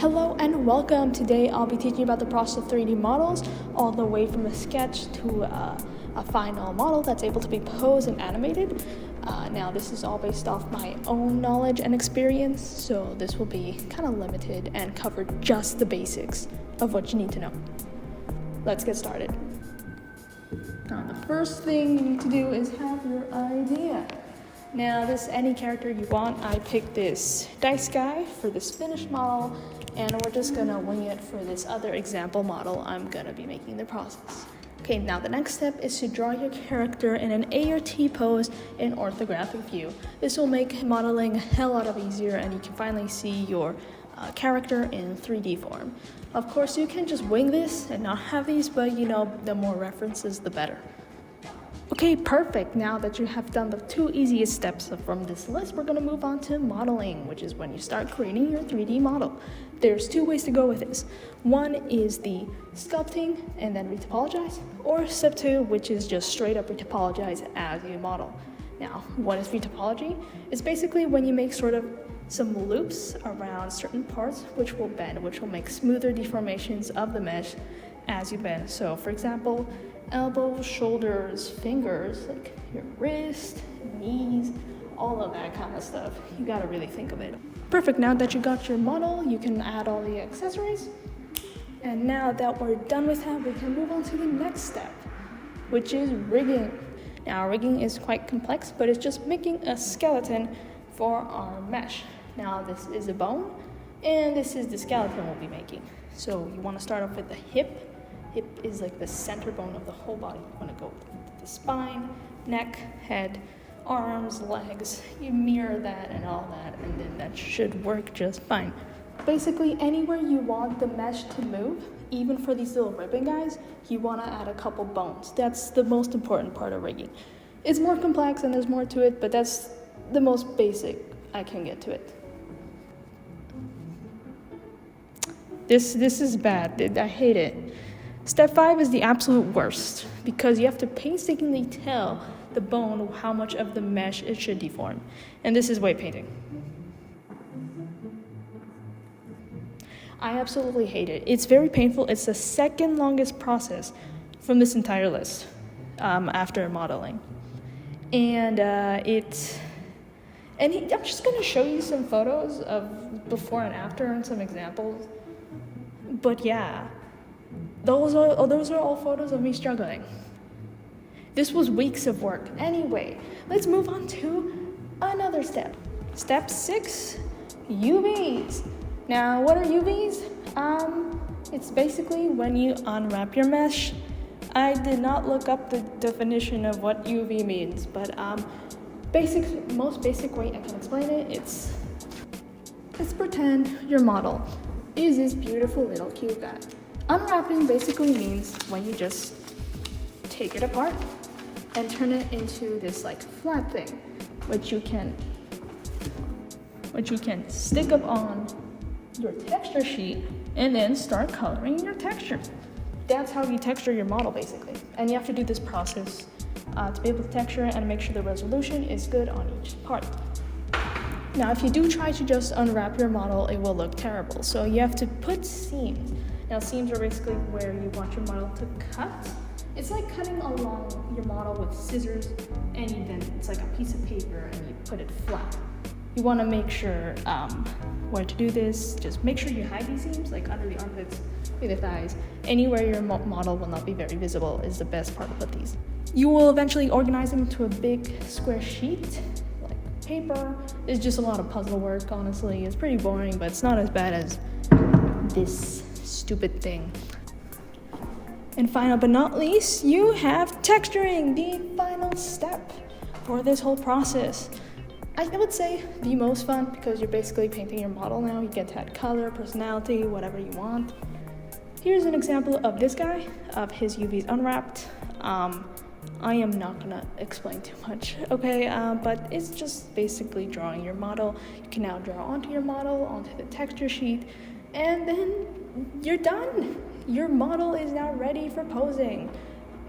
Hello and welcome. Today I'll be teaching you about the process of 3D models, all the way from a sketch to a final model that's able to be posed and animated. Now this is all based off my own knowledge and experience, so this will be kind of limited and cover just the basics of what you need to know. Let's get started. Now the first thing you need to do is have your idea. Now this any character you want. I picked this dice guy for this finished model, and we're just gonna wing it for this other example model I'm gonna be making the process. Okay, now the next step is to draw your character in an A or T pose in orthographic view. This will make modeling a hell lot of easier, and you can finally see your character in 3D form. Of course, you can just wing this and not have these, but the more references, the better. Okay, perfect. Now that you have done the two easiest steps from this list, we're going to move on to modeling, which is when you start creating your 3D model. There's two ways to go with this. One is the sculpting and then retopologize, or step two, which is just straight up retopologize as you model. Now, what is retopology? It's basically when you make sort of some loops around certain parts which will bend, which will make smoother deformations of the mesh as you bend. So, for example, elbows, shoulders, fingers, like your wrist, knees, all of that kind of stuff. You gotta really think of it. Perfect, now that you got your model, you can add all the accessories. And now that we're done with that, we can move on to the next step, which is rigging. Now rigging is quite complex, but it's just making a skeleton for our mesh. Now this is a bone, and this is the skeleton we'll be making. So you wanna start off with the hip. Hip is like the center bone of the whole body. You want to go with the spine, neck, head, arms, legs. You mirror that and all that, and then that should work just fine. Basically, anywhere you want the mesh to move, even for these little ribbon guys, you want to add a couple bones. That's the most important part of rigging. It's more complex and there's more to it, but that's the most basic I can get to it. This is bad. I hate it. Step 5 is the absolute worst because you have to painstakingly tell the bone how much of the mesh it should deform. And this is weight painting. I absolutely hate it. It's very painful. It's the second longest process from this entire list after modeling. And I'm just going to show you some photos of before and after and some examples. But yeah. Those are all photos of me struggling. This was weeks of work. Anyway, let's move on to another step. Step 6, UVs. Now, what are UVs? It's basically when you unwrap your mesh. I did not look up the definition of what UV means, but most basic way I can explain it, it's pretend your model is this beautiful little cute guy. Unwrapping basically means when you just take it apart and turn it into this like flat thing, which you can stick up on your texture sheet and then start coloring your texture. That's how you texture your model basically. And you have to do this process to be able to texture it and make sure the resolution is good on each part. Now, if you do try to just unwrap your model, it will look terrible. So you have to put seams. Now, seams are basically where you want your model to cut. It's like cutting along your model with scissors, and it's like a piece of paper, and you put it flat. You want to make sure where to do this. Just make sure you hide these seams, like under the armpits, with the thighs. Anywhere your model will not be very visible is the best part of these. You will eventually organize them into a big square sheet, like paper. It's just a lot of puzzle work, honestly. It's pretty boring, but it's not as bad as this stupid thing. And final but not least, you have texturing, the final step for this whole process. I would say the most fun because you're basically painting your model now. You get to add color, personality, whatever you want. Here's an example of this guy, of his UVs unwrapped. I am not gonna explain too much, okay? But it's just basically drawing your model. You can now draw onto your model, onto the texture sheet, and then you're done. Your model is now ready for posing.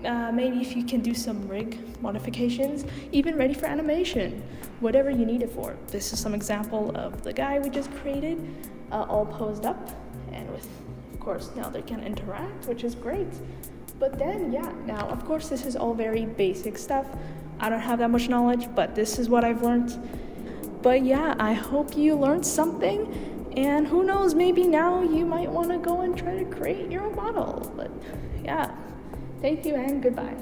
Maybe if you can do some rig modifications, even ready for animation, whatever you need it for. This is some example of the guy we just created, all posed up. and with, of course, now they can interact, which is great. But then, yeah, now, of course, this is all very basic stuff. I don't have that much knowledge, but this is what I've learned. But yeah, I hope you learned something, and who knows, maybe now you might want to go and try to create your own model. But yeah, thank you and goodbye.